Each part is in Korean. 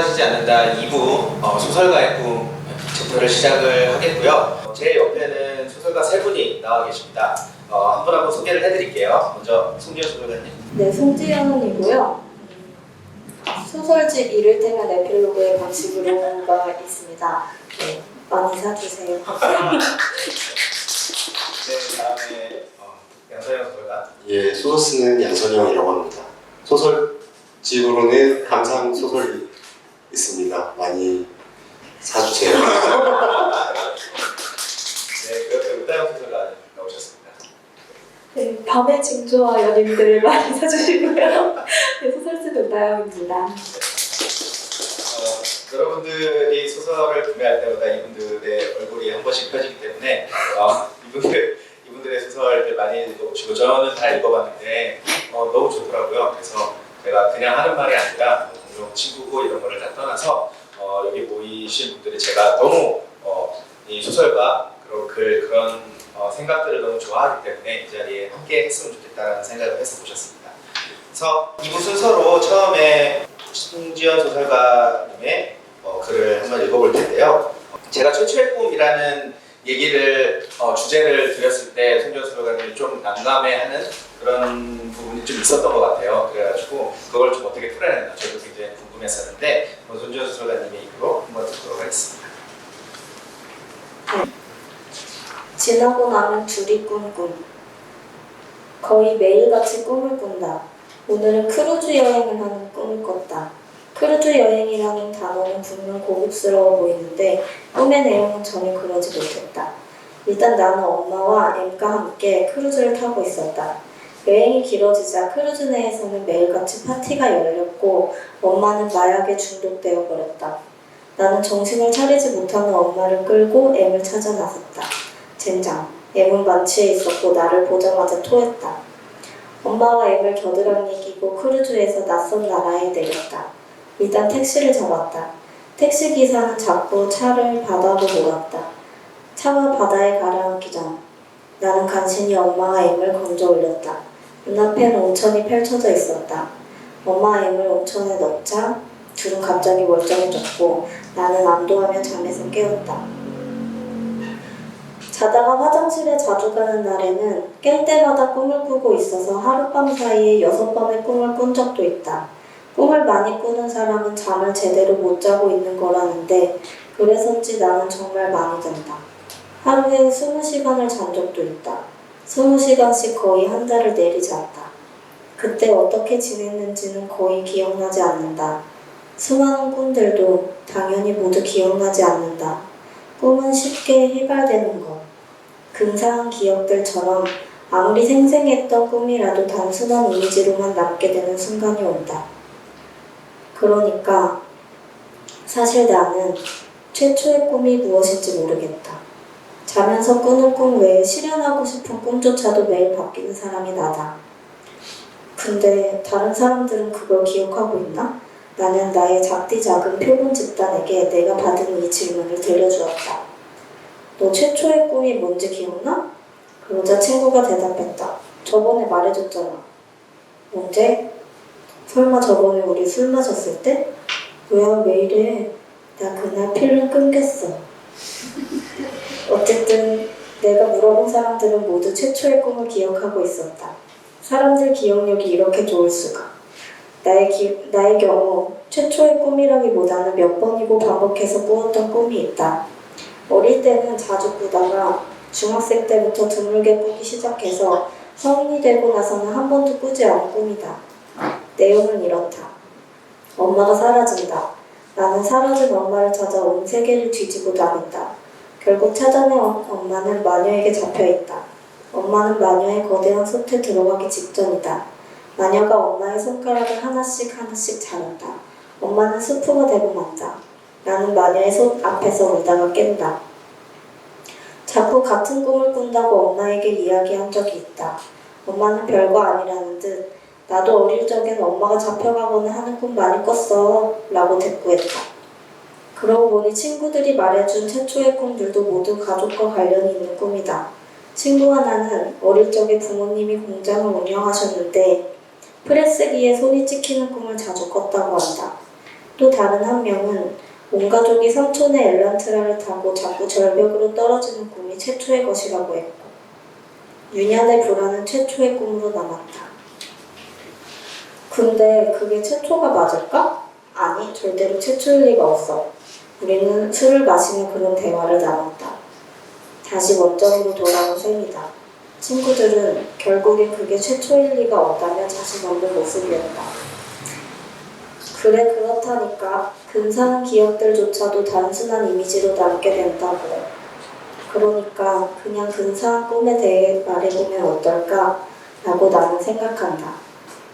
사라지지 않는다 2부 소설가의 꿈 챕터를 시작을 하겠고요. 제 옆에는 소설가 세 분이 나와 계십니다. 한 분 한 분 소개를 해드릴게요. 먼저 송지연 소설가님. 네, 송지연이고요. 소설집 이를테면 에필로그의 방식으로가 있습니다. 네, 많이 사주세요. 네, 다음에 양선영 소설가. 예, 소설 쓰는 양선영이라고 합니다. 소설집으로는 감상 소설이 있습니다. 많이 사주세요. 네, 그렇게 우다영 소설가 나오셨습니다. 네, 밤의 징조와 연인들을 많이 사주시고요. 네, 소설집 은다영입니다. 여러분들이 소설을 구매할 때마다 이분들의 얼굴이 한 번씩 펴지기 때문에 이분들의 소설들 많이 읽어보시고 저는 다 읽어봤는데 너무 좋더라고요. 그래서 제가 그냥 하는 말이 아니라 동료 친구고 이런 거를 다 떠나서 여기 모이신 분들이 제가 너무 이 소설과 그리고 그런 생각들을 너무 좋아하기 때문에 이 자리에 함께 했으면 좋겠다는 생각을 해서 모셨습니다. 그래서 2부 순서로 처음에 송지연 소설가님의 글을 한번 읽어볼 텐데요. 제가 최초의 꿈이라는 얘기를 주제를 드렸을 때 송지연 소설가님이 좀 난감해하는 그런 부분이 좀 있었던 것 같아요. 그래가지고 그걸 좀 어떻게 풀어냈나 저도 굉장히 궁금했었는데 송지연 소설가님의 입으로 한번 듣도록 하겠습니다. 지나고 나면 둘이 꾼 꿈. 거의 매일같이 꿈을 꾼다. 오늘은 크루즈 여행을 하는 꿈을 꿨다. 크루즈 여행이라는 단어는 분명 고급스러워 보이는데 꿈의 내용은 전혀 그러지 못했다. 일단 나는 엄마와 M과 함께 크루즈를 타고 있었다. 여행이 길어지자 크루즈 내에서는 매일같이 파티가 열렸고 엄마는 마약에 중독되어 버렸다. 나는 정신을 차리지 못하는 엄마를 끌고 M을 찾아 나섰다. 젠장, M은 만취해 있었고 나를 보자마자 토했다. 엄마와 M을 겨드랑이 끼고 크루즈에서 낯선 나라에 내렸다. 일단 택시를 잡았다. 택시기사는 자꾸 차를 바다로 몰았다. 차가 바다에 가라앉기 전 나는 간신히 엄마와 M을 건져 올렸다. 눈앞엔 온천이 펼쳐져 있었다. 엄마와 M을 온천에 넣자 둘은 갑자기 멀쩡해졌고 나는 안도하며 잠에서 깨었다. 자다가 화장실에 자주 가는 날에는 깰 때마다 꿈을 꾸고 있어서 하룻밤 사이에 6번의 꿈을 꾼 적도 있다. 꿈을 많이 꾸는 사람은 잠을 제대로 못 자고 있는 거라는데 그래서인지 나는 정말 많이 잔다. 하루에 20시간을 잔 적도 있다. 20시간씩 거의 한 달을 내리지 않다. 그때 어떻게 지냈는지는 거의 기억나지 않는다. 수많은 꿈들도 당연히 모두 기억나지 않는다. 꿈은 쉽게 해갈되는 것. 근사한 기억들처럼 아무리 생생했던 꿈이라도 단순한 이미지로만 남게 되는 순간이 온다. 그러니까 사실 나는 최초의 꿈이 무엇인지 모르겠다. 자면서 꾸는 꿈 외에 실현하고 싶은 꿈조차도 매일 바뀌는 사람이 나다. 근데 다른 사람들은 그걸 기억하고 있나? 나는 나의 작디 작은 표본 집단에게 내가 받은 이 질문을 들려주었다. 너 최초의 꿈이 뭔지 기억나? 그러자 친구가 대답했다. 저번에 말해줬잖아. 언제? 설마 저번에 우리 술 마셨을 때? 뭐야 왜 이래? 나 그날 필름 끊겼어. 어쨌든 내가 물어본 사람들은 모두 최초의 꿈을 기억하고 있었다. 사람들 기억력이 이렇게 좋을 수가. 나의 경우 최초의 꿈이라기보다는 몇 번이고 반복해서 꾸었던 꿈이 있다. 어릴 때는 자주 꾸다가 중학생 때부터 드물게 꾸기 시작해서 성인이 되고 나서는 한 번도 꾸지 않은 꿈이다. 내용은 이렇다. 엄마가 사라진다. 나는 사라진 엄마를 찾아 온 세계를 뒤지고 다닌다. 결국 찾아낸 엄마는 마녀에게 잡혀있다. 엄마는 마녀의 거대한 솥에 들어가기 직전이다. 마녀가 엄마의 손가락을 하나씩 자른다. 엄마는 스프가 되고 만다. 나는 마녀의 손 앞에서 울다가 깬다. 자꾸 같은 꿈을 꾼다고 엄마에게 이야기한 적이 있다. 엄마는 별거 아니라는 듯 나도 어릴 적엔 엄마가 잡혀가거나 하는 꿈 많이 꿨어 라고 대꾸했다. 그러고 보니 친구들이 말해준 최초의 꿈들도 모두 가족과 관련이 있는 꿈이다. 친구 하나는 어릴 적에 부모님이 공장을 운영하셨는데 프레스기에 손이 찍히는 꿈을 자주 꿨다고 한다. 또 다른 한 명은 온 가족이 삼촌의 엘란트라를 타고 자꾸 절벽으로 떨어지는 꿈이 최초의 것이라고 했고 유년의 불안은 최초의 꿈으로 남았다. 근데 그게 최초가 맞을까? 아니, 절대로 최초일 리가 없어. 우리는 술을 마시며 그런 대화를 나눴다. 다시 원점으로 돌아온 셈이다. 친구들은 결국엔 그게 최초일 리가 없다며 자신 없는 모습이었다. 그래 그렇다니까 근사한 기억들조차도 단순한 이미지로 남게 된다고. 그러니까 그냥 근사한 꿈에 대해 말해보면 어떨까? 라고 나는 생각한다.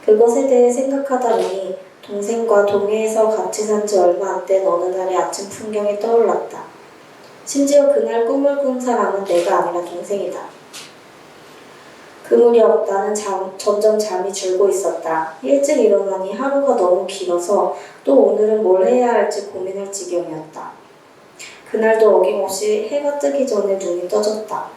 그것에 대해 생각하다 보니 동생과 동해에서 같이 산 지 얼마 안 된 어느 날의 아침 풍경이 떠올랐다. 심지어 그날 꿈을 꾼 사람은 내가 아니라 동생이다. 그 무렵 나는 점점 잠이 줄고 있었다. 일찍 일어나니 하루가 너무 길어서 또 오늘은 뭘 해야 할지 고민할 지경이었다. 그날도 어김없이 해가 뜨기 전에 눈이 떠졌다.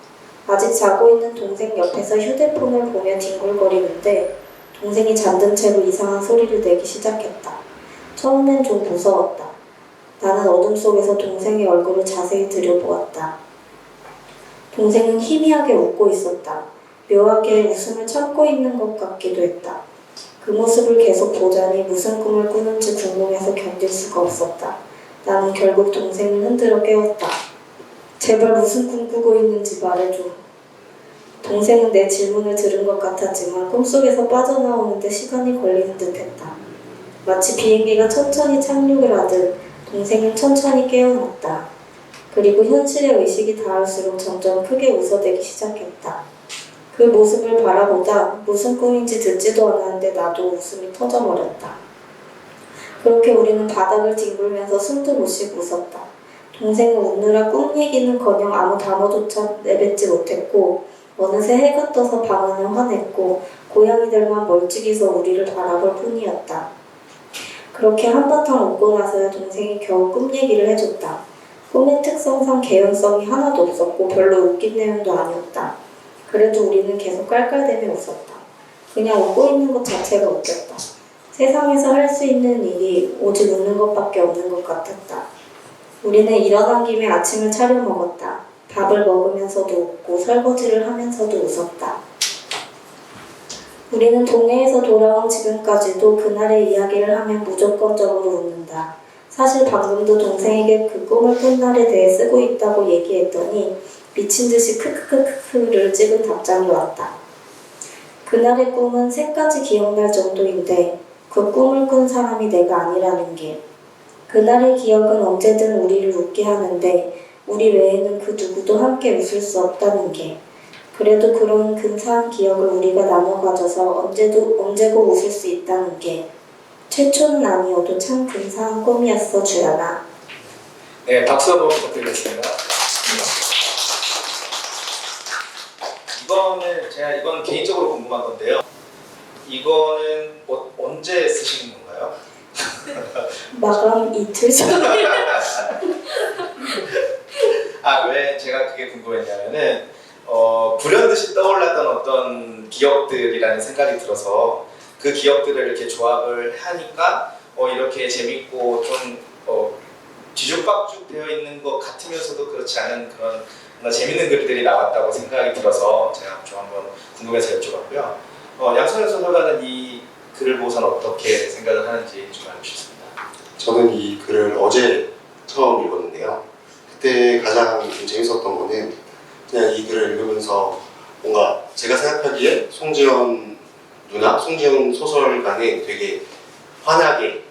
아직 자고 있는 동생 옆에서 휴대폰을 보며 뒹굴거리는데 동생이 잠든 채로 이상한 소리를 내기 시작했다. 처음엔 좀 무서웠다. 나는 어둠 속에서 동생의 얼굴을 자세히 들여보았다. 동생은 희미하게 웃고 있었다. 묘하게 웃음을 참고 있는 것 같기도 했다. 그 모습을 계속 보자니 무슨 꿈을 꾸는지 궁금해서 견딜 수가 없었다. 나는 결국 동생을 흔들어 깨웠다. 제발 무슨 꿈 꾸고 있는지 말해줘. 동생은 내 질문을 들은 것 같았지만 꿈속에서 빠져나오는데 시간이 걸리는 듯했다. 마치 비행기가 천천히 착륙을 하듯 동생은 천천히 깨어났다. 그리고 현실의 의식이 닿을수록 점점 크게 웃어대기 시작했다. 그 모습을 바라보다 무슨 꿈인지 듣지도 않았는데 나도 웃음이 터져버렸다. 그렇게 우리는 바닥을 뒹굴면서 숨도 못 쉬고 웃었다. 동생은 웃느라 꿈 얘기는커녕 아무 단어조차 내뱉지 못했고 어느새 해가 떠서 방 안은 환했고 고양이들만 멀찍이서 우리를 바라볼 뿐이었다. 그렇게 한바탕 웃고 나서야 동생이 겨우 꿈 얘기를 해줬다. 꿈의 특성상 개연성이 하나도 없었고 별로 웃긴 내용도 아니었다. 그래도 우리는 계속 깔깔대며 웃었다. 그냥 웃고 있는 것 자체가 웃겼다. 세상에서 할 수 있는 일이 오직 웃는 것밖에 없는 것 같았다. 우리는 일어난 김에 아침을 차려 먹었다. 밥을 먹으면서도 웃고 설거지를 하면서도 웃었다. 우리는 동해에서 돌아온 지금까지도 그날의 이야기를 하면 무조건적으로 웃는다. 사실 방금도 동생에게 그 꿈을 꾼 날에 대해 쓰고 있다고 얘기했더니 미친 듯이 크크크크를 찍은 답장이 왔다. 그날의 꿈은 3가지 기억날 정도인데 그 꿈을 꾼 사람이 내가 아니라는 게, 그날의 기억은 언제든 우리를 웃게 하는데 우리 외에는 그 누구도 함께 웃을 수 없다는 게, 그래도 그런 근사한 기억을 우리가 나눠 가져서 언제고 웃을 수 있다는 게 최초는 아니어도 참 근사한 꿈이었어, 주연아. 네, 박수 한번 부탁드리겠습니다. 이건 개인적으로 궁금한 건데요. 이거는 언제 쓰신 건가요? 마감 이틀 전에. 왜 제가 그게 궁금했냐면은 불현듯이 떠올랐던 어떤 기억들이라는 생각이 들어서 그 기억들을 이렇게 조합을 하니까 이렇게 재밌고 좀 뒤죽박죽 되어 있는 것 같으면서도 그렇지 않은 그런 재밌는 글들이 나왔다고 생각이 들어서 제가 좀 한번 궁금해서 여쭤봤고요. 양선영 소설가는 이 글을 보고선 어떻게 생각을 하는지 좀 알고 싶습니다. 저는 이 글을 어제 처음 읽었는데요. 그때 가장 좀 재밌었던 거는 그냥 이 글을 읽으면서 뭔가 제가 생각하기에 송지연 소설가는 되게 환하게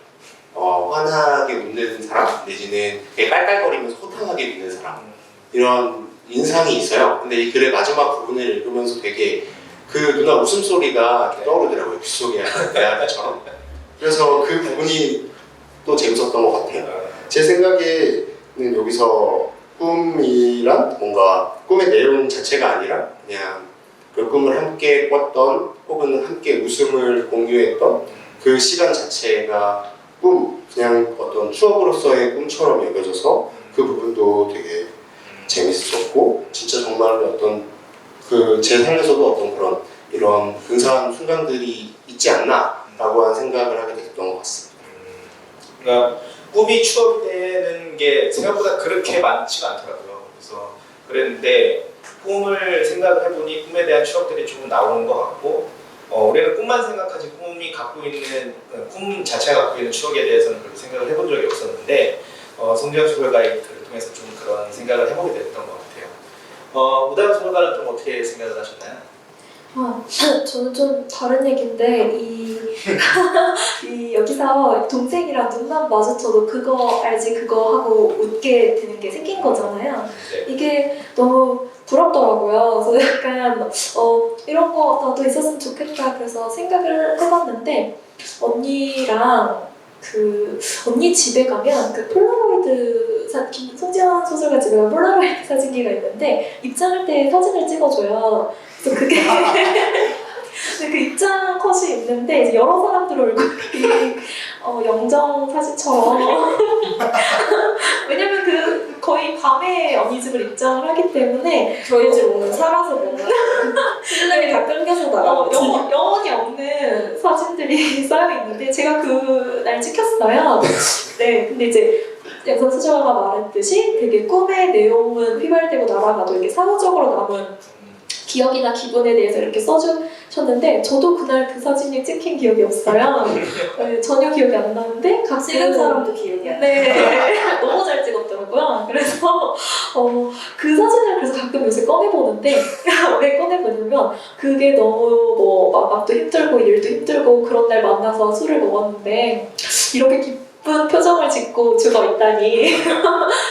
웃는 사람, 내지는 되게 깔깔거리면서 호탕하게 웃는 사람, 이런 인상이 있어요. 근데 이 글의 마지막 부분을 읽으면서 되게 그 누나 웃음소리가 떠오르더라고요. 귓속에 대화처럼. 그래서 그 부분이 또 재밌었던 것 같아요. 제 생각에는 여기서 꿈이란 뭔가 꿈의 내용 자체가 아니라 그냥 그 꿈을 함께 꿨던 혹은 함께 웃음을 공유했던 그 시간 자체가 그냥 어떤 추억으로서의 꿈처럼 여겨져서 그 부분도 되게 재밌었고, 진짜 정말 어떤 제 삶에서도 어떤 그런 이런 근사한 순간들이 있지 않나 라고 한 생각을 하게 됐던 것 같습니다. 그러니까 꿈이 추억이 되는 게 생각보다 그렇게 많지가 않더라고요. 그래서 그랬는데 꿈을 생각을 해보니 꿈에 대한 추억들이 조금 나오는 것 같고 우리는 꿈만 생각하지 꿈이 갖고 있는 꿈 자체가 갖고 있는 추억에 대해서는 그렇게 생각을 해본 적이 없었는데 송지현 소설가의 글을 통해서 좀 그런 생각을 해보게 됐던 것 같아요. 우다현 소설가는 좀 어떻게 생각을 하셨나요? 저는 좀 다른 얘기인데 이 여기서 동생이랑 눈만 마주쳐도 그거 알지 그거 하고 웃게 되는 게 생긴 거잖아요. 네. 이게 너무 부럽더라고요. 그래서 약간 이런 거 나도 있었으면 좋겠다. 그래서 생각을 해봤는데 언니랑 언니 집에 가면 폴라로이드 송지현 소설가 집에 가면 폴라로이드 사진기가 있는데 입장할 때 사진을 찍어줘요. 그래서 그게 근데 그 입장 컷이 있는데 이제 여러 사람들 얼굴이 영정 사진처럼 왜냐면 거의 밤에 언니 집을 입장을 하기 때문에 저희 집 오늘 살아서 보면 필름이 다 끊겨서 나가거든요. 영혼이 없는 사진들이 쌓여 있는데 제가 그날 찍혔어요. 네, 근데 이제 양선 수저가 말했듯이 되게 꿈의 내용은 휘발되고 날아가도 이게 사후적으로 남은 기억이나 기분에 대해서 이렇게 써주셨는데 저도 그날 그 사진이 찍힌 기억이 없어요. 네, 전혀 기억이 안 나는데 찍은 사람도 기억이 안 나요. 네, 너무 잘 찍었더라고요. 그래서 그 사진을 그래서 가끔 요새 꺼내보는데 왜 꺼내보냐면 그게 너무 마음도 힘들고 일도 힘들고 그런 날 만나서 술을 먹었는데 이렇게 기쁜 표정을 짓고 죽어있다니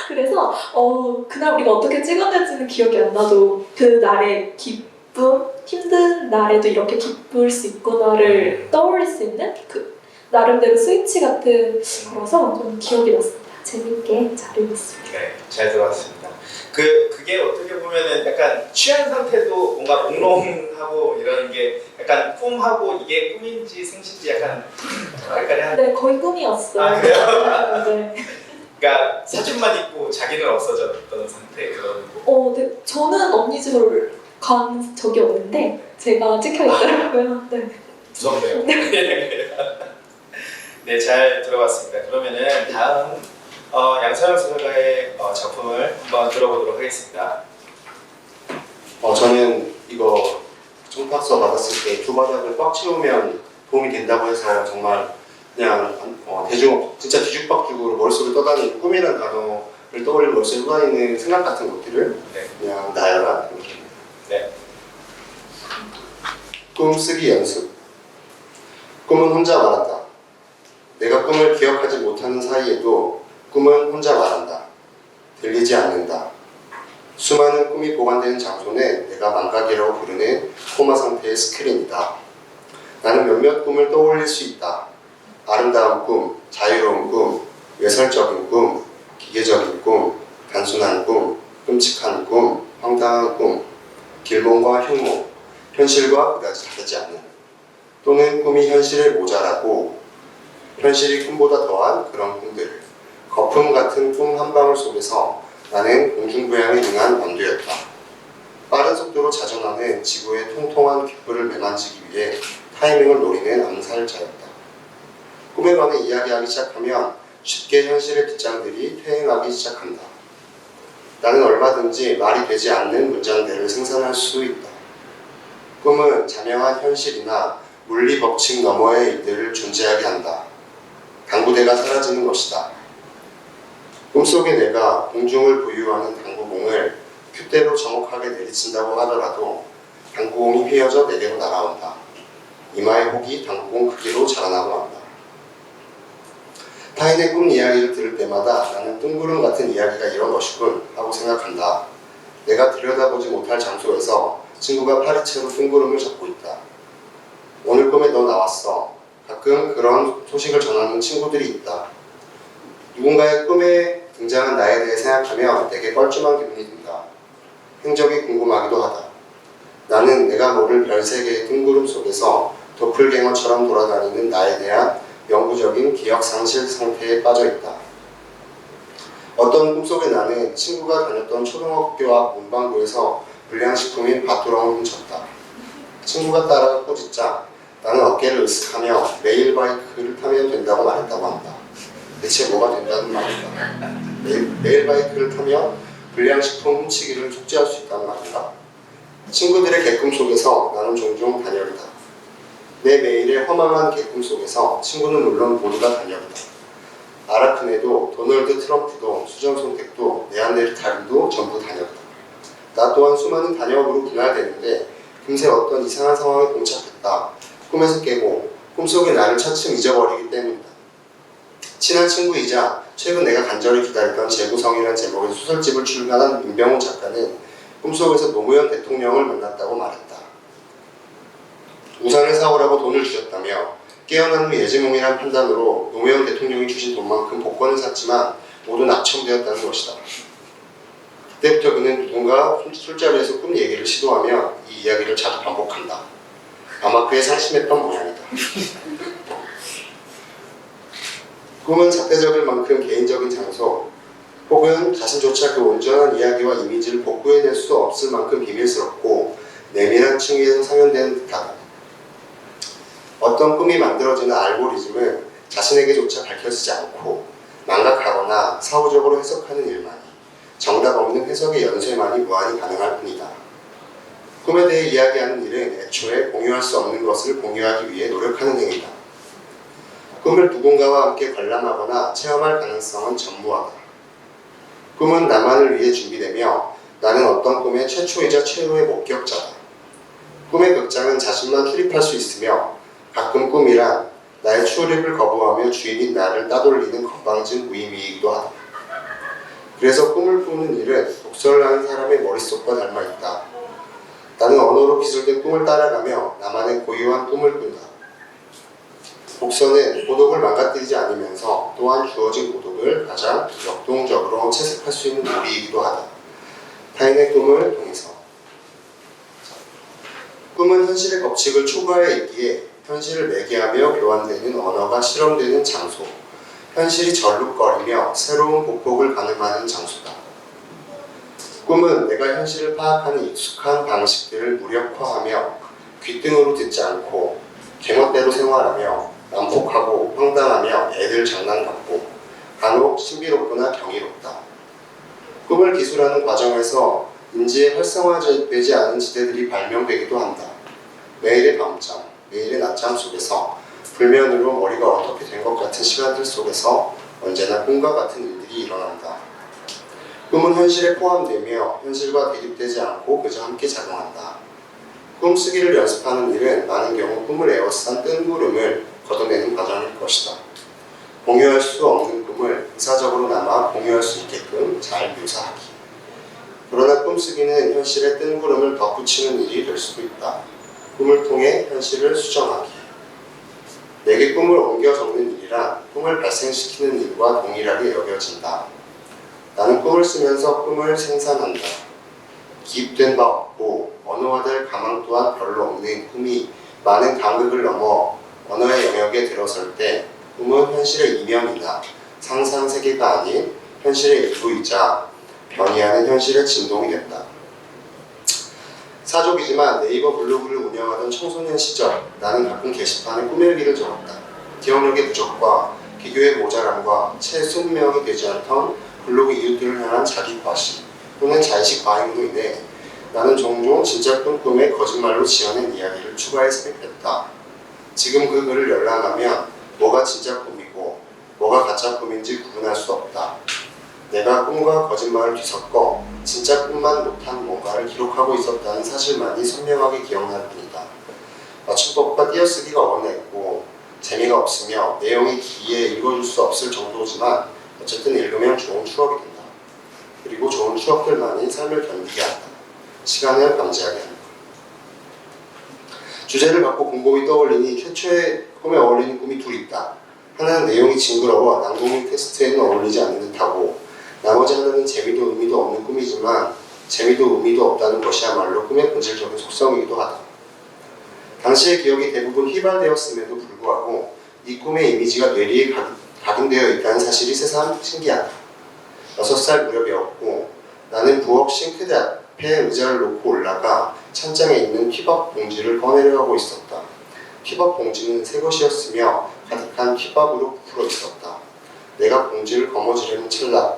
그래서 그날 우리가 어떻게 찍었는지는 기억이 안 나도 그 날의 기쁨, 힘든 날에도 이렇게 기쁠 수 있구나를 떠올릴 수 있는 그 나름대로 스위치 같은 거라서 좀 기억이 났습니다. 재밌게 잘 읽었습니다. 네, 잘 들어봤습니다. 그게 어떻게 보면은 약간 취한 상태도 뭔가 몽롱하고 이런 게 약간 꿈하고 이게 꿈인지 생신지 약간 헷갈려. 네, 거의 꿈이었어요. 아, 그래요? 네. 그러니까 사진만 있고 자기는 없어졌던 상태 그런. 네, 저는 언니 집을 간 적이 없는데 제가 찍혀 있더라고요. 네. 무섭네요. 네, 잘 들어봤습니다. 그러면은 다음 양서영 소설가의 작품을 한번 들어보도록 하겠습니다. 저는 이거 총탁서 받았을 때 두 바닥을 꽉 채우면 도움이 된다고 해서 정말 그냥 진짜 뒤죽박죽으로 머릿속에 떠다니는 꿈이라는 단어를 떠올리고 머릿속에 떠다니는 생각 같은 것들을 네. 그냥 나열한 이렇게. 네. 꿈 쓰기 연습. 꿈은 혼자 말한다. 내가 꿈을 기억하지 못하는 사이에도 꿈은 혼자 말한다. 들리지 않는다. 수많은 꿈이 보관되는 장소는 내가 망각이라고 부르는 코마 상태의 스크린이다. 나는 몇몇 꿈을 떠올릴 수 있다. 아름다운 꿈, 자유로운 꿈, 외설적인 꿈, 기계적인 꿈, 단순한 꿈, 끔찍한 꿈, 황당한 꿈, 길몽과 흉몽, 현실과 그다지 다르지 않은, 또는 꿈이 현실에 모자라고 현실이 꿈보다 더한 그런 꿈들, 거품 같은 꿈 한 방울 속에서 나는 공중부양에 능한 원두였다. 빠른 속도로 자전하는 지구의 통통한 귓불을 매만지기 위해 타이밍을 노리는 암살자였다. 꿈에 관해 이야기하기 시작하면 쉽게 현실의 빗장들이 퇴행하기 시작한다. 나는 얼마든지 말이 되지 않는 문장들을 생산할 수 있다. 꿈은 자명한 현실이나 물리 법칙 너머의 일들을 존재하게 한다. 당구대가 사라지는 것이다. 꿈속의 내가 공중을 부유하는 당구공을 큐대로 정확하게 내리친다고 하더라도 당구공이 휘어져 내게로 날아온다. 이마의 혹이 당구공 크기로 자라나고 한다. 타인의 꿈 이야기를 들을 때마다 나는 뜬구름 같은 이야기가 이런 것이군 하고 생각한다. 내가 들여다보지 못할 장소에서 친구가 파리채로 뜬구름을 잡고 있다. 오늘 꿈에 너 나왔어. 가끔 그런 소식을 전하는 친구들이 있다. 누군가의 꿈에 등장한 나에 대해 생각하며 되게 뻘쭘한 기분이 든다. 행적이 궁금하기도 하다. 나는 내가 모를 별세계의 뜬구름 속에서 도플갱어처럼 돌아다니는 나에 대한 영구적인 기억 상실 상태에 빠져 있다. 어떤 꿈속의 나는 친구가 다녔던 초등학교 앞 문방구에서 불량식품인 밭두렁을 훔쳤다. 친구가 따라 꼬집자 나는 어깨를 으쓱하며 레일바이크를 타면 된다고 말했다고 한다. 대체 뭐가 된다는 말인가? 매일 바이크를 타며 불량식품 훔치기를 속죄할 수 있다는 말인가? 친구들의 개꿈 속에서 나는 종종 단열이다. 내 매일의 허망한 개꿈 속에서 친구는 물론 모두가 단열이다. 아라크네도 도널드 트럼프도 수정 손택도 네안데르탈인도 전부 단열이다. 나 또한 수많은 단역으로 분할되는데 금세 어떤 이상한 상황에 봉착했다. 꿈에서 깨고 꿈속의 나를 차츰 잊어버리기 때문이다. 친한 친구이자 최근 내가 간절히 기다리던 재구성이라는 제목의 소설집을 출간한 임병훈 작가는 꿈속에서 노무현 대통령을 만났다고 말했다. 우산을 사오라고 돈을 주셨다며 깨어난 후 예지몽이란 판단으로 노무현 대통령이 주신 돈만큼 복권을 샀지만 모두 낙첨되었다는 것이다. 그때부터 그는 누군가 술자리에서 꿈 얘기를 시도하며 이 이야기를 자주 반복한다. 아마 그에 상심했던 모양이다. 꿈은 잣대적일 만큼 개인적인 장소 혹은 자신조차 그 온전한 이야기와 이미지를 복구해낼 수 없을 만큼 비밀스럽고 내밀한 층위에서 상연되는 듯하다. 어떤 꿈이 만들어지는 알고리즘은 자신에게조차 밝혀지지 않고 망각하거나 사후적으로 해석하는 일만이 정답 없는 해석의 연쇄만이 무한히 가능할 뿐이다. 꿈에 대해 이야기하는 일은 애초에 공유할 수 없는 것을 공유하기 위해 노력하는 행위다. 꿈을 누군가와 함께 관람하거나 체험할 가능성은 전무하다. 꿈은 나만을 위해 준비되며 나는 어떤 꿈의 최초이자 최후의 목격자다. 꿈의 극장은 자신만 출입할 수 있으며 가끔 꿈이란 나의 출입을 거부하며 주인인 나를 따돌리는 건방진 무의미이기도 하다. 그래서 꿈을 꾸는 일은 독서를 하는 사람의 머릿속과 닮아있다. 나는 언어로 기술된 꿈을 따라가며 나만의 고유한 꿈을 꾼다. 독서는 고독을 망가뜨리지 않으면서 또한 주어진 고독을 가장 역동적으로 채색할 수 있는 도리이기도 하다. 타인의 꿈을 통해서 꿈은 현실의 법칙을 초과해 있기에 현실을 매개하며 교환되는 언어가 실험되는 장소, 현실이 절룩거리며 새로운 보폭을 가늠하는 장소다. 꿈은 내가 현실을 파악하는 익숙한 방식들을 무력화하며 귓등으로 듣지 않고 개멋대로 생활하며 난폭하고 황당하며 애들 장난 같고 간혹 신비롭거나 경이롭다. 꿈을 기술하는 과정에서 인지에 활성화되지 않은 지대들이 발명되기도 한다. 매일의 밤잠, 매일의 낮잠 속에서 불면으로 머리가 어떻게 된 것 같은 시간들 속에서 언제나 꿈과 같은 일들이 일어난다. 꿈은 현실에 포함되며 현실과 대립되지 않고 그저 함께 작용한다. 꿈쓰기를 연습하는 일은 많은 경우 꿈을 에워싼 뜬구름을 걷어내는 과정일 것이다. 공유할 수 없는 꿈을 의사적으로나마 공유할 수 있게끔 잘 묘사하기. 그러나 꿈쓰기는 현실의 뜬구름을 덧붙이는 일이 될 수도 있다. 꿈을 통해 현실을 수정하기. 내게 꿈을 옮겨 적는 일이란 꿈을 발생시키는 일과 동일하게 여겨진다. 나는 꿈을 쓰면서 꿈을 생산한다. 기입된 바 없고 언어화될 가망 또한 별로 없는 꿈이 많은 간극을 넘어 언어의 영역에 들어설 때 꿈은 현실의 이면이나 상상 세계가 아닌 현실의 일부이자 변이하는 현실의 진동이 된다. 사족이지만 네이버 블로그를 운영하던 청소년 시절 나는 가끔 게시판에 꿈의 일기를 적었다. 기억력의 부족과 기교의 모자람과 채 20명이 되지 않던 블로그 이웃들을 향한 자기 과시 또는 자의식 과잉으로 인해 나는 종종 진짜 꿈에 거짓말로 지어낸 이야기를 추가해 삽입했다. 지금 그 글을 열람하면 뭐가 진짜 꿈이고 뭐가 가짜 꿈인지 구분할 수 없다. 내가 꿈과 거짓말을 뒤섞어 진짜 꿈만 못한 뭔가를 기록하고 있었다는 사실만이 선명하게 기억날 뿐이다. 맞춤법과 띄어쓰기가 어긋냈고 재미가 없으며 내용이 기이해 읽어줄 수 없을 정도지만 어쨌든 읽으면 좋은 추억이 된다. 그리고 좋은 추억들만이 삶을 견디게 한다. 시간을 감지하게 한다. 주제를 갖고 곰곰이 떠올리니 최초의 꿈에 어울리는 꿈이 둘 있다. 하나는 내용이 징그러워 낭독 테스트에는 어울리지 않는 듯하고 나머지 하나는 재미도 의미도 없는 꿈이지만 재미도 의미도 없다는 것이야말로 꿈의 본질적인 속성이기도 하다. 당시의 기억이 대부분 휘발되었음에도 불구하고 이 꿈의 이미지가 뇌리에 각인되어 있다는 사실이 새삼 신기하다. 6살 무렵이었고 나는 부엌 싱크대 앞에 의자를 놓고 올라가 찬장에 있는 휘밥 봉지를 꺼내려 하고 있었다. 휘밥 봉지는 새 것이었으며 가득한 휘밥으로 부풀어 있었다. 내가 봉지를 거머쥐려는 찰나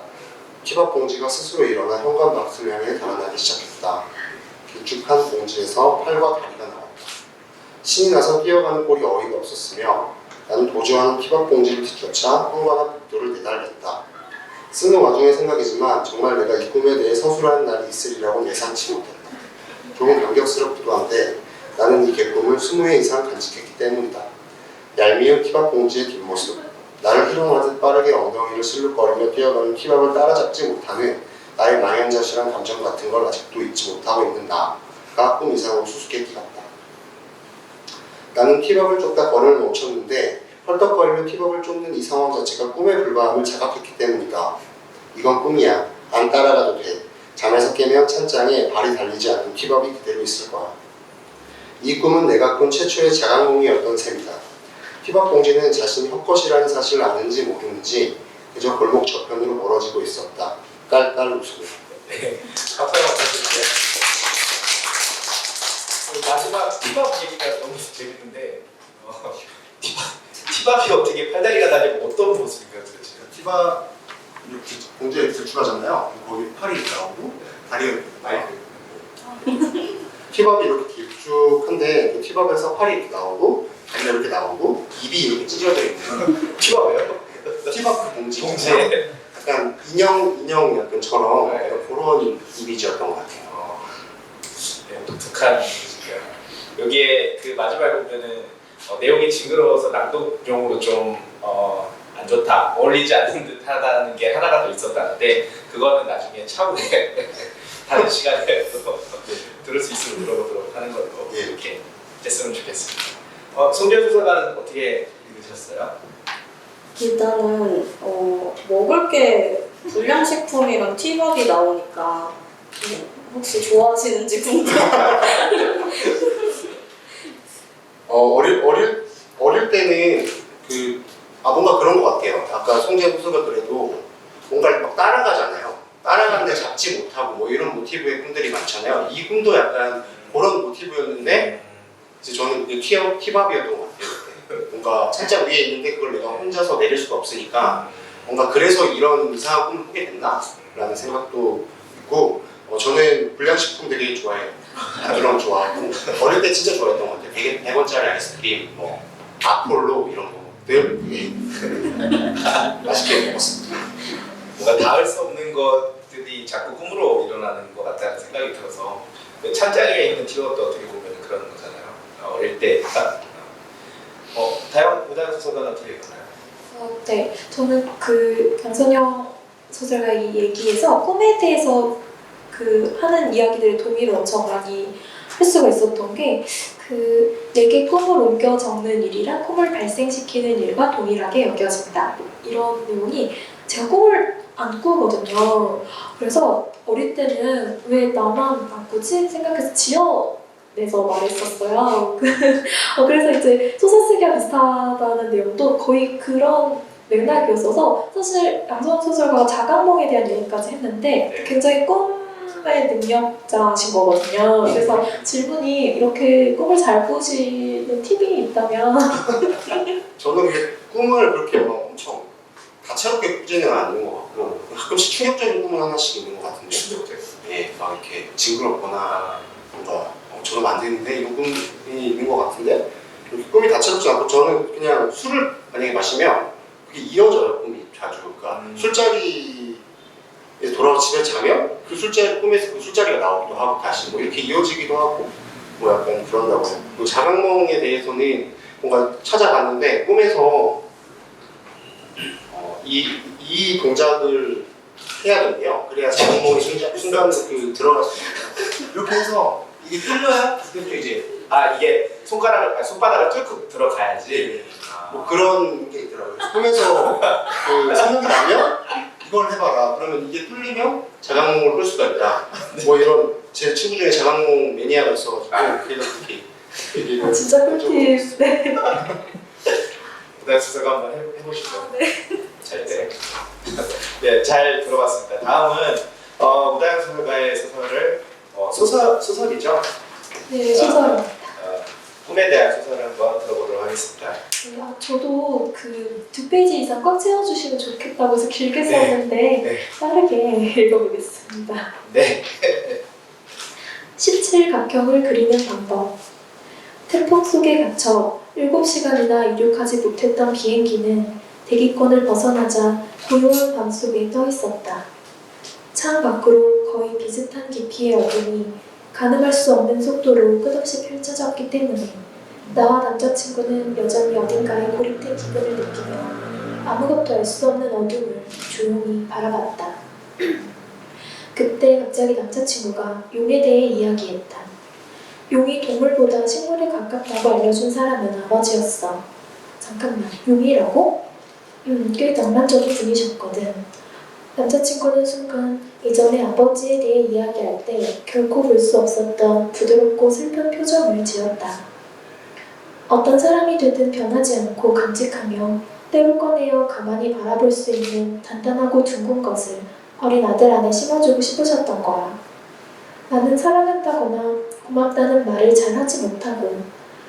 티밥 봉지가 스스로 일어나 현관박스를 향해 달아나기 시작했다. 길쭉한 봉지에서 팔과 다리가 나왔다. 신이 나서 뛰어가는 꼴이 어이가 없었으며 나는 도주하는 티밥 봉지를 뒤쫓아 현관 복도를 내달렸다. 쓰는 와중의 생각이지만 정말 내가 이 꿈에 대해 서술하는 날이 있으리라고는 예상치 못했다. 조금 감격스럽기도 한데 나는 이 개꿈을 20회 이상 간직했기 때문이다. 얄미운 티밥 봉지의 뒷모습, 나를 희롱하듯 빠르게 엉덩이를 실룩거리며 뛰어가는 티밥을 따라잡지 못하는 나의 망연자실한 감정 같은 걸 아직도 잊지 못하고 있는 나가 꿈 이상으로 수수께끼 같다. 나는 티밥을 쫓다 걸음을 멈췄는데 헐떡거리며 티밥을 쫓는 이 상황 자체가 꿈의 불가함을 자각했기 때문이다. 이건 꿈이야. 안 따라가도 돼. 잠에서 깨면 찬장에 발이 달리지 않는 티밥이 그대로 있을 거야. 이 꿈은 내가 꾼 최초의 자각몽이었던 셈이다. 티밥 봉지는 자신이 헛것이라는 사실을 아는지 모르는지 그저 골목 저편으로 멀어지고 있었다. 깔깔 웃으며. 네, 박수 한번 부탁드릴게요. 마지막 티밥 얘기가 너무 재밌는데 티밥이 어떻게 팔다리가 다니고 어떤 모습인가요 도대체? 티밥 이렇게 봉지에 들쭉하잖아요. 거기 팔이 나오고 다리가 많이 티밥이 이렇게 길쭉한데 그 티밥에서 팔이 이렇게 나오고 다리가 이렇게 나오고 입이 이렇게 찢어져 있는 티밥이요? 티밥 그 봉지 봉지에 약간 인형 약간처럼 네. 그런 이미지였던 것 같아요. 네, 독특한 이미지고요. 여기에 그 마지막에 보면은 내용이 징그러워서 낭독용으로 좀 안 좋다, 어울리지 않는 듯하다는 게 하나가 더 있었다는데 그거는 나중에 차후에 다른 시간에 들을 수 있으면 들어보도록 하는 걸로 예. 이렇게 했으면 좋겠습니다. 송재현 소설가는 어떻게 읽으셨어요? 일단은 먹을 게 불량식품이랑 티밥이 나오니까 혹시 좋아하시는지 궁금해요. 어릴 때는 뭔가 그런 것 같아요. 아까 송재 소설가 그래도 뭔가를 막 따라가잖아요. 따라가는데 잡지 못하고 뭐 이런 모티브의 꿈들이 많잖아요. 이 꿈도 약간 그런 모티브였는데 이제 저는 티밥이었던 것 같아요. 그때. 뭔가 살짝 위에 있는데 그걸 내가 혼자서 내릴 수가 없으니까 뭔가 그래서 이런 이상한 꿈을 꾸게 됐나? 라는 생각도 있고 저는 불량식품 되게 좋아해요. 그런 거 좋아하고 어릴 때 진짜 좋아했던 것 같아요. 100원짜리 아이스크림, 뭐 아폴로 이런 거들 맛있게 먹었습니다. 뭔가 닿을 수 없는 것들이 자꾸 꿈으로 일어나는 것 같다는 생각이 들어서 찬자리에 있는 티밥도 어떻게 보면 그런 거잖아요. 어릴 때 다영 소설가는 어떻게 읽나요? 네, 저는 그 강선영 소설가 이 얘기에서 꿈에 대해서 하는 이야기들의 동의를 엄청 많이 할 수가 있었던 게 내게 꿈을 옮겨 적는 일이란 꿈을 발생시키는 일과 동일하게 여겨진다. 이런 내용이 제가 꿈을 안 꾸거든요. 그래서 어릴 때는 왜 나만 안 꾸지? 생각해서 지어내서 말했었어요. 그래서 이제 소설 쓰기가 비슷하다는 내용도 거의 그런 맥락이었어서 사실 양선영 소설가가 자각몽에 대한 얘기까지 했는데 굉장히 꿈의 능력자신 거거든요. 그래서 질문이 이렇게 꿈을 잘 꾸시는 팁이 있다면 저는 근데 꿈을 그렇게 막 엄청 다채롭게 꾸지는 않는 것 같고 가끔씩 충격적인 꿈은 하나씩 있는 것 같은데 예, 막 이렇게 징그럽거나 뭔가 저는 안 되는데 이런 꿈이 있는 것 같은데 이렇게 꿈이 다채롭지 않고 저는 그냥 술을 만약에 마시면 그게 이어져요. 꿈이 자주. 그러니까 술자리에 돌아와 집에 자면 그 술자리 꿈에서 그 술자리가 나오기도 하고 다시 뭐 이렇게 이어지기도 하고 뭐 약간 그런다고 해요. 그 자각몽에 대해서는 뭔가 찾아봤는데 꿈에서 이 동작을 해야 된대요. 그래야 자각몽이 순간 들어갈 수 있어요. 이렇게 해서 이게 뚫려야 그때부터 이제 이게 손바닥을 뚫고 들어가야지. 뭐 그런 게 있더라고요. 꿈에서 생각이 나면 이걸 해봐라. 그러면 이게 뚫리면 자각몽을 꿀 수가 있다. 뭐 이런 제 친구 중에 자각몽 매니아가 있어가지고 그래서 그렇게 얘기를 진짜 꿀팁. 네. 부담 수사가 한번 해보시죠. 잘 때. 네, 잘 들어봤습니다. 다음은 우다영 소설가의 소설을 소설이죠. 네, 소설. 꿈에 대한 소설을 한번 들어보도록 하겠습니다. 하겠습니다. 네, 저도 그 2페이지 이상 꽉 채워주시면 좋겠다고 해서 길게 네. 썼는데 네. 빠르게 읽어보겠습니다. 네. 17각형을 그리는 방법. 태풍 속에 갇혀 7시간이나 이륙하지 못했던 비행기는 대기권을 벗어나자 고요한 밤속에 떠 있었다. 창 밖으로 거의 비슷한 깊이의 어둠이 가늠할 수 없는 속도로 끝없이 펼쳐졌기 때문에 나와 남자친구는 여전히 어딘가에 고립된 기분을 느끼며 아무것도 알 수 없는 어둠을 조용히 바라봤다. 그때 갑자기 남자친구가 용에 대해 이야기했다. 용이 동물보다 식물에 가깝다고 알려준 사람은 아버지였어. 잠깐만, 용이라고? 꽤 낭만적인 분이셨거든. 남자친구는 순간 이전에 아버지에 대해 이야기할 때 결코 볼 수 없었던 부드럽고 슬픈 표정을 지었다. 어떤 사람이 되든 변하지 않고 간직하며 때로 꺼내어 가만히 바라볼 수 있는 단단하고 둥근 것을 어린 아들 안에 심어주고 싶으셨던 거야. 나는 사랑한다거나 고맙다는 말을 잘 하지 못하고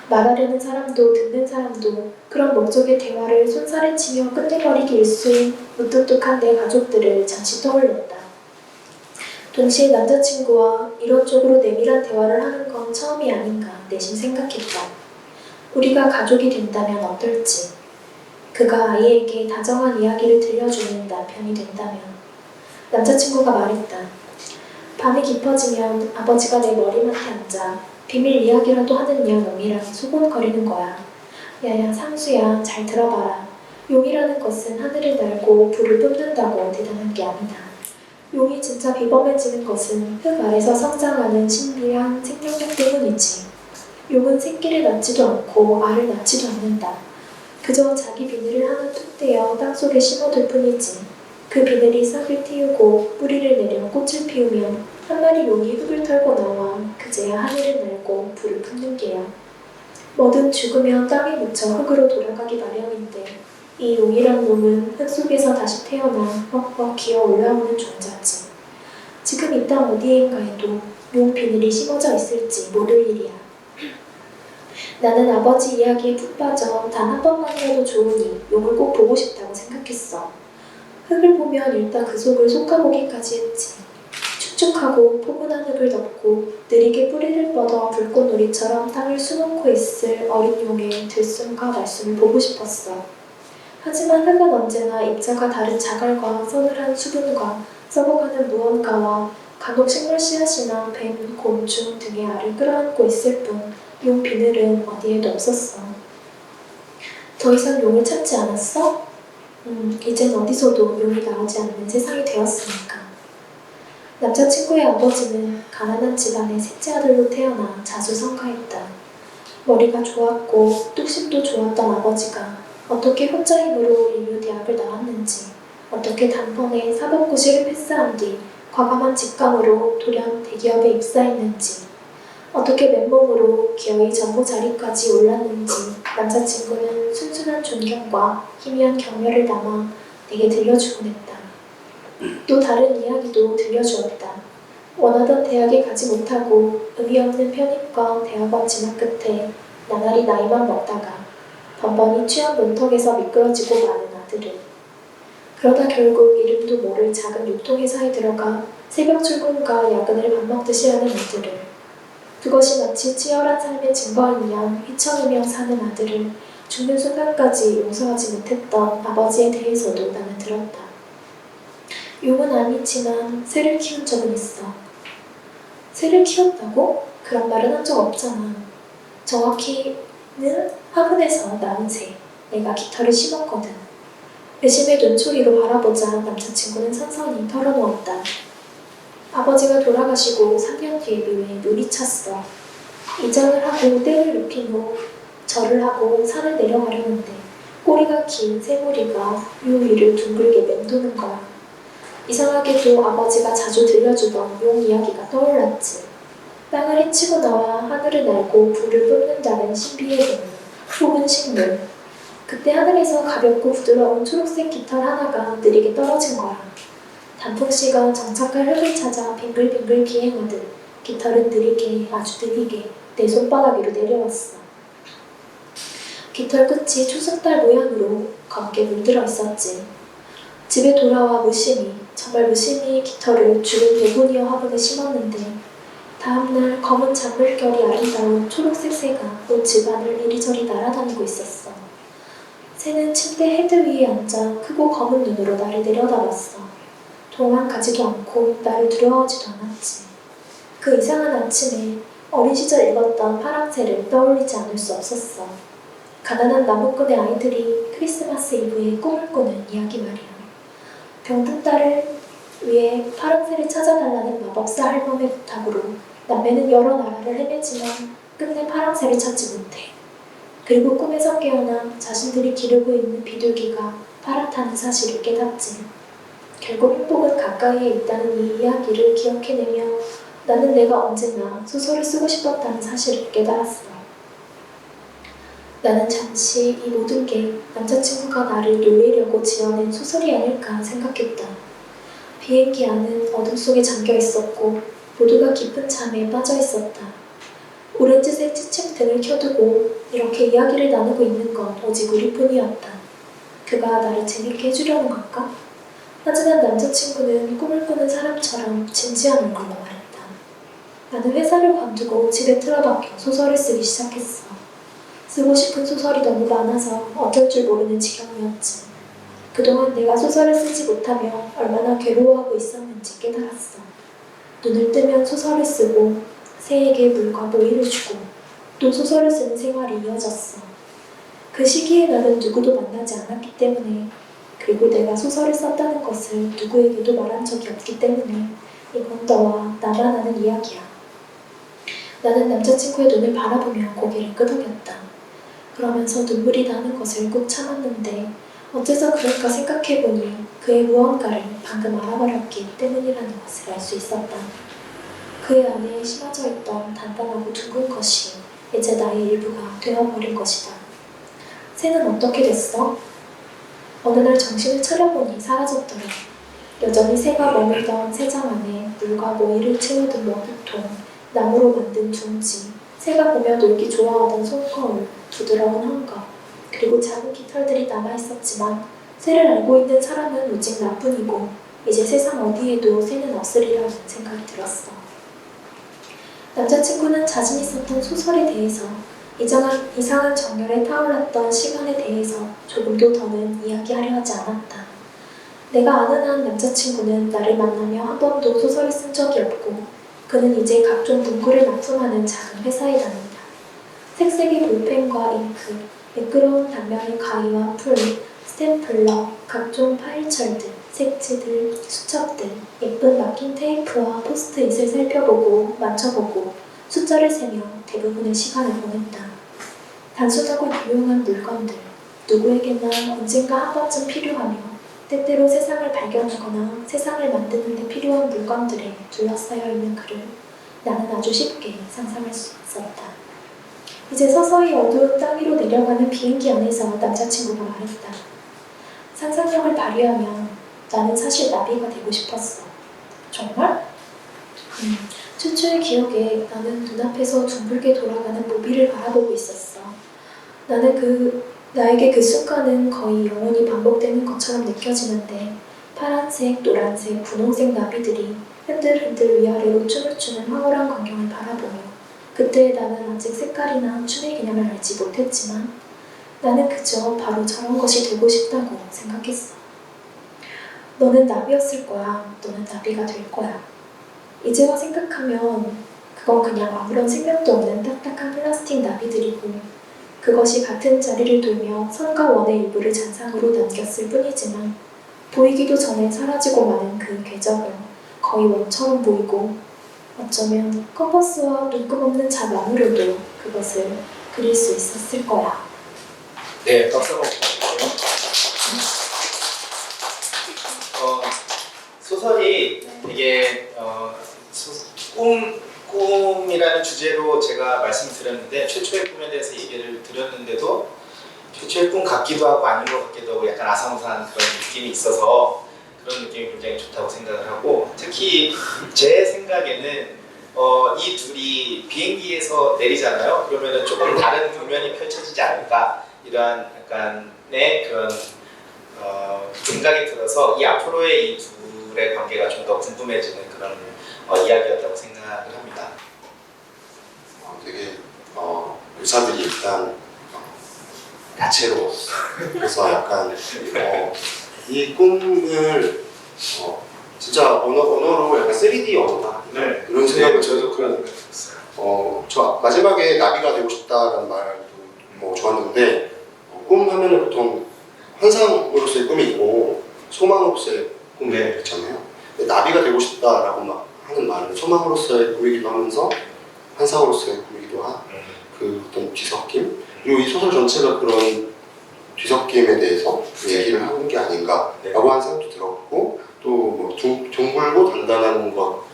말하려는 사람도 듣는 사람도 그런 목적의 대화를 손살에 치며 끝내버리기 일쑤인 무뚝뚝한 내 가족들을 잠시 떠올렸다. 동시에 남자친구와 이런 쪽으로 내밀한 대화를 하는 건 처음이 아닌가 내심 생각했다. 우리가 가족이 된다면 어떨지, 그가 아이에게 다정한 이야기를 들려주는 남편이 된다면. 남자친구가 말했다. 밤이 깊어지면 아버지가 내 머리맡에 앉아 비밀 이야기라도 하는 용이랑 소곤거리는 거야. 야야 상수야, 잘 들어봐라. 용이라는 것은 하늘을 날고 불을 뿜는다고 대단한 게 아니다. 용이 진짜 비범해지는 것은 흙 아래서 성장하는 신비한 생명력 때문이지. 용은 새끼를 낳지도 않고 알을 낳지도 않는다. 그저 자기 비늘을 하나 툭 떼어 땅속에 심어둘 뿐이지. 그 비늘이 싹을 틔우고 뿌리를 내려 꽃을 피우면 한 마리 용이 흙을 털고 나와 그제야 하늘을 날고 불을 품는 게야. 뭐든 죽으면 땅에 묻혀 흙으로 돌아가기 마련인데 이 용이란 놈은 흙 속에서 다시 태어나 뻑뻑 기어 올라오는 존재지. 지금 이 땅 어디인가에도 용 비늘이 심어져 있을지 모를 일이야. 나는 아버지 이야기에 푹 빠져 단 한 번만이라도 좋으니 용을 꼭 보고 싶다고 생각했어. 흙을 보면 일단 그 속을 솎아보기까지 했지. 축축하고 포근한 흙을 덮고 느리게 뿌리를 뻗어 불꽃놀이처럼 땅을 수놓고 있을 어린 용의 들숨과 말숨을 보고 싶었어. 하지만 흙은 언제나 입자가 다른 자갈과 서늘한 수분과 썩어가는 무언가와 간혹 식물 씨앗이나 뱀, 곤충 등의 알을 끌어안고 있을 뿐 용 비늘은 어디에도 없었어. 더 이상 용을 찾지 않았어? 이젠 어디서도 용이 나오지 않는 세상이 되었으니까. 남자친구의 아버지는 가난한 집안의 셋째 아들로 태어나 자주 성가했다. 머리가 좋았고 뚝심도 좋았던 아버지가 어떻게 혼자 힘으로 인류 대학을 나왔는지, 어떻게 단번에 사법고시를 패스한 뒤 과감한 직감으로 돌연 대기업에 입사했는지, 어떻게 맨몸으로 기어이 전무 자리까지 올랐는지 남자친구는 순순한 존경과 희미한 격려를 담아 내게 들려주곤 했다. 또 다른 이야기도 들려주었다. 원하던 대학에 가지 못하고 의미 없는 편입과 대학원 진학 끝에 나날이 나이만 먹다가 번번이 취업 문턱에서 미끄러지고 마는 아들을. 그러다 결국 이름도 모를 작은 유통회사에 들어가 새벽 출근과 야근을 밥 먹듯이 하는 아들을. 그것이 마치 치열한 삶의 증거이며 휘청이며 사는 아들을 죽는 순간까지 용서하지 못했던 아버지에 대해서도 나는 들었다. 용은 아니지만 새를 키운 적은 있어. 새를 키웠다고? 그런 말은 한 적 없잖아. 정확히는 화분에서 낳은 새. 내가 깃털을 심었거든. 의심의 눈초리로 바라보자 남자친구는 선선히 털어놓았다. 아버지가 돌아가시고 3년 뒤에 묘에 눈이 찼어. 이장을 하고 떼를 눕힌 후 절을 하고 산을 내려가려는데 꼬리가 긴 새무리가 묘 위를 둥글게 맴도는 거야. 이상하게도 아버지가 자주 들려주던 용 이야기가 떠올랐지. 땅을 헤치고 나와 하늘을 날고 불을 뿜는다는 신비의 동물, 혹은 식물. 그때 하늘에서 가볍고 부드러운 초록색 깃털 하나가 느리게 떨어진 거야. 단풍씨가 정착할 흙을 찾아 빙글빙글 비행하듯 깃털은 느리게, 아주 느리게 내 손바닥 위로 내려왔어. 깃털 끝이 초승달 모양으로 검게 물들어 있었지. 집에 돌아와 정말 무심히 깃털을 주름 배분이어 화분에 심었는데 다음날 검은 작물결이 아름다운 초록색 새가 온 집안을 이리저리 날아다니고 있었어. 새는 침대 헤드 위에 앉아 크고 검은 눈으로 나를 내려다봤어. 도망가지도 않고 나를 두려워하지도 않았지. 그 이상한 아침에 어린 시절 읽었던 파랑새를 떠올리지 않을 수 없었어. 가난한 나무꾼의 아이들이 크리스마스 이브에 꿈을 꾸는 이야기 말이야. 병든 딸을 위해 파랑새를 찾아달라는 마법사 할멈의 부탁으로 남매는 여러 나라를 헤매지만 끝내 파랑새를 찾지 못해. 그리고 꿈에서 깨어나 자신들이 기르고 있는 비둘기가 파랗다는 사실을 깨닫지. 결국 행복은 가까이에 있다는 이 이야기를 기억해내며 나는 내가 언제나 소설을 쓰고 싶었다는 사실을 깨달았어. 나는 잠시 이 모든 게 남자친구가 나를 놀리려고 지어낸 소설이 아닐까 생각했다. 비행기 안은 어둠 속에 잠겨 있었고 모두가 깊은 잠에 빠져 있었다. 오렌지색 치침등을 켜두고 이렇게 이야기를 나누고 있는 건 오직 우리뿐이었다. 그가 나를 재밌게 해주려는 걸까? 하지만 남자친구는 꿈을 꾸는 사람처럼 진지한 얼굴로 말했다. 나는 회사를 관두고 집에 틀어박혀 소설을 쓰기 시작했어. 쓰고 싶은 소설이 너무 많아서 어쩔 줄 모르는 지경이었지. 그동안 내가 소설을 쓰지 못하며 얼마나 괴로워하고 있었는지 깨달았어. 눈을 뜨면 소설을 쓰고 새에게 물과 모이를 주고 또 소설을 쓰는 생활이 이어졌어. 그 시기에 나는 누구도 만나지 않았기 때문에 그리고 내가 소설을 썼다는 것을 누구에게도 말한 적이 없기 때문에 이건 너와 나만 아는 이야기야. 나는 남자친구의 눈을 바라보며 고개를 끄덕였다. 그러면서 눈물이 나는 것을 꾹 참았는데 어째서 그럴까 생각해보니 그의 무언가를 방금 알아버렸기 때문이라는 것을 알 수 있었다. 그의 안에 심어져 있던 단단하고 둥근 것이 이제 나의 일부가 되어버린 것이다. 새는 어떻게 됐어? 어느 날 정신을 차려보니 사라졌더라. 여전히 새가 머물던 새장 안에 물과 모이를 채우던 먹이통, 나무로 만든 둥지, 새가 보며 놀기 좋아하던 손거울, 부드러운 헝겊, 그리고 작은 깃털들이 남아있었지만 새를 알고 있는 사람은 오직 나뿐이고 이제 세상 어디에도 새는 없으리라는 생각이 들었어. 남자친구는 자신이 썼던 소설에 대해서 이상한 정열에 타올랐던 시간에 대해서 조금도 더는 이야기하려 하지 않았다. 내가 아는 한 남자친구는 나를 만나며 한 번도 소설을 쓴 적이 없고 그는 이제 각종 문구를 납품하는 작은 회사에 다닌다. 색색의 볼펜과 잉크, 매끄러운 단면의 가위와 풀, 스탬플러, 각종 파일철들, 색지들, 수첩들, 예쁜 막힌 테이프와 포스트잇을 살펴보고 맞춰보고 숫자를 세며 대부분의 시간을 보냈다. 단순하고 유용한 물건들, 누구에게나 언젠가 한 번쯤 필요하며 때때로 세상을 발견하거나 세상을 만드는 데 필요한 물건들에 둘러싸여 있는 그를 나는 아주 쉽게 상상할 수 있었다. 이제 서서히 어두운 땅 위로 내려가는 비행기 안에서 남자친구가 말했다. 상상력을 발휘하면 나는 사실 나비가 되고 싶었어. 정말? 최초의 기억에 나는 눈앞에서 둥글게 돌아가는 모비를 바라보고 있었어. 나에게 그 순간은 거의 영원히 반복되는 것처럼 느껴지는데 파란색, 노란색, 분홍색 나비들이 흔들흔들 위아래로 춤을 추는 황홀한 광경을 바라보며 그때 나는 아직 색깔이나 춤의 개념을 알지 못했지만 나는 그저 바로 저런 것이 되고 싶다고 생각했어. 너는 나비였을 거야. 너는 나비가 될 거야. 이제와 생각하면 그건 그냥 아무런 생명도 없는 딱딱한 플라스틱 나비들이고 그것이 같은 자리를 돌며 선과 원의 일부를 잔상으로 남겼을 뿐이지만 보이기도 전에 사라지고 마는 그 궤적은 거의 원처럼 보이고 어쩌면 컴퍼스와 눈금 없는 자만으로도 그것을 그릴 수 있었을 거야. 네, 박수 한번 부탁드릴게요. 소설이 되게 꿈이라는 주제로 제가 말씀드렸는데 최초의 꿈에 대해서 얘기를 드렸는데도 최초의 꿈 같기도 하고 아닌 것 같기도 하고 약간 아상상한 그런 느낌이 있어서 그런 느낌이 굉장히 좋다고 생각을 하고 특히 제 생각에는 이 둘이 비행기에서 내리잖아요. 그러면은 조금 다른 국면이 펼쳐지지 않을까 이러한 약간의 그런 감각이 들어서 이 앞으로의 이 둘의 관계가 좀 더 궁금해지는 그런 이야기였다고 생각을 합니다. 되게 의사들이 일단 다채로웠어. 그래서 약간 이 꿈을 진짜 언어로 약간 3D 언어다 이런 생각을 저도 그런 생각 들었어요. 저 마지막에 나비가 되고 싶다라는 말도 뭐 좋았는데 꿈 하면은 보통 환상으로서의 꿈이 있고 소망으로서의 꿈이 네. 있잖아요. 근데 나비가 되고 싶다라고 막 하는 말은 소망으로서의 꿈이기도 하면서 환상으로서의 꿈이기도 한 그 어떤 뒤섞임. 그리고 이 소설 전체가 그런 뒤섞임에 대해서 얘기를 하는 게 아닌가라고 하는 생각도 들었고 또 뭐 둥글고 단단한 것.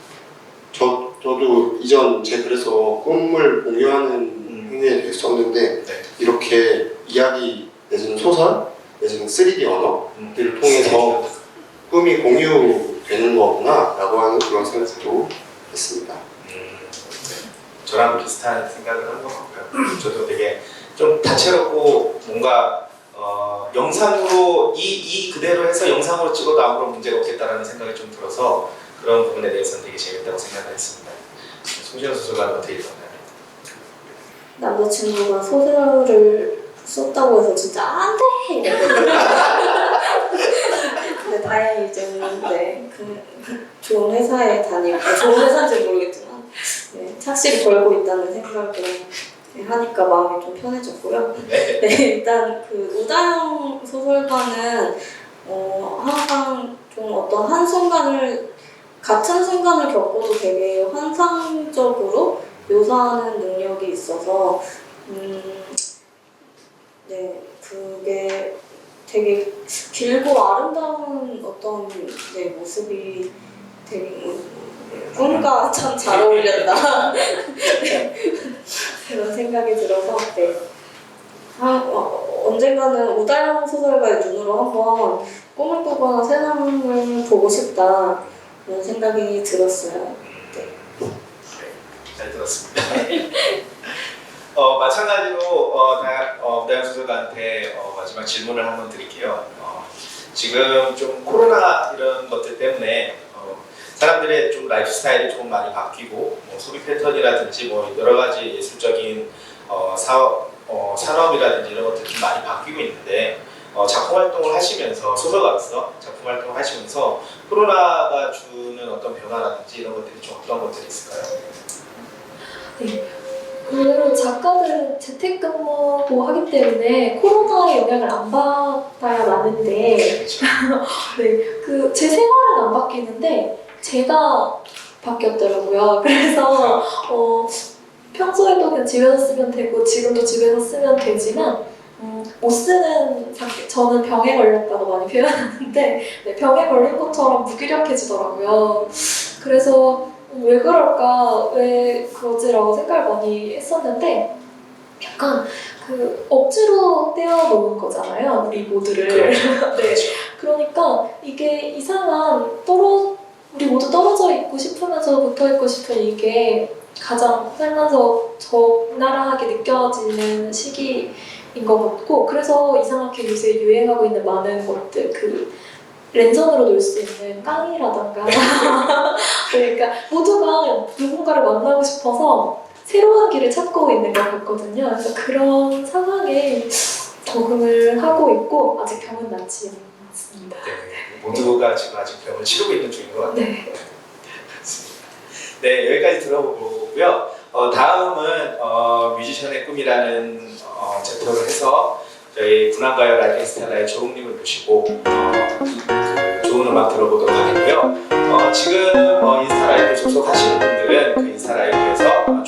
저도 이전 제 글에서 꿈을 공유하는 행위에 대해서 썼는데 네. 이렇게 이야기 내지는 소설 내지는 3D 언어들을 통해서 꿈이 공유되는 거구나 라고 하는 그런 생각도 했습니다. 저랑 비슷한 생각을 하는 것 같고요. 저도 되게 좀 다채롭고 뭔가 영상으로 이 그대로 해서 영상으로 찍어도 아무런 문제가 없겠다라는 생각이 좀 들어서 그런 부분에 대해서는 되게 재밌다고 생각을 했습니다. 송지현 소설가는 어떻게 읽었나요? 남자친구가 소설을 썼다고 해서 진짜 안돼 이랬거든요. 근데 다행히 이제는 좋은 회사에 다니고 좋은 회사인지 모르겠지만 착실히 벌고 있다는 생각을 하니까 마음이 좀 편해졌고요. 네. 네, 일단 그 우다영 소설가는 항상 좀 어떤 같은 순간을 겪어도 되게 환상적으로 묘사하는 능력이 있어서 네, 그게 되게 길고 아름다운 어떤 모습이 되게 꿈과 참 잘 어울린다 그런 생각이 들어서 언젠가는 우다영 소설가의 눈으로 한번 꿈을 꾸거나 세상을 보고 싶다 그런 생각이 들었어요. 잘 들었습니다. 마찬가지로 우다영 소설가한테 마지막 질문을 한번 드릴게요. 지금 좀 코로나 이런 것들 때문에 사람들의 좀 라이프 스타일이 좀 많이 바뀌고 뭐 소비 패턴이라든지 뭐 여러 가지 예술적인 산업이라든지 이런 것들이 좀 많이 바뀌고 있는데 작품 활동을 하시면서 소설가로서 작품 활동을 하시면서 코로나가 주는 어떤 변화라든지 이런 것들이 좀 어떤 것들이 있을까요? 네. 그 작가들은 재택근무고 하기 때문에 코로나의 영향을 안 받아야 마는데 네, 제 생활은 안 바뀌는데 제가 바뀌었더라고요. 그래서 평소에도 그냥 집에서 쓰면 되고 지금도 집에서 쓰면 되지만 못 쓰는 저는 병에 걸렸다고 많이 표현하는데 네, 병에 걸린 것처럼 무기력해지더라고요. 그래서 왜 그럴까, 왜 그러지라고 생각을 많이 했었는데 약간 억지로 떼어놓은 거잖아요, 우리 모두를. 그렇죠. 네. 그러니까 이게 이상한 우리 모두 떨어져 있고 싶으면서 붙어 있고 싶은 이게 가장 살면서 적나라하게 느껴지는 시기인 것 같고 그래서 이상하게 요새 유행하고 있는 많은 것들 랜선으로 놀 수 있는 깡이라던가 그러니까 모두가 누군가를 만나고 싶어서 새로운 길을 찾고 있는 것 같거든요. 그래서 그런 상황에 적응을 하고 있고 아직 병은 낫지 않습니다. 네, 모두가 지금 아직 병을 치르고 있는 중인 것 같아요. 네. 네, 여기까지 들어보고요. 다음은 뮤지션의 꿈이라는 챕터를 해서 저희 군악가요 라이딩 스타일의 조웅님을 모시고 좋은 음악 들어보도록 하겠고요. 지금 인스타 라이브 접속하시는 분들은 그 인스타 라이브에서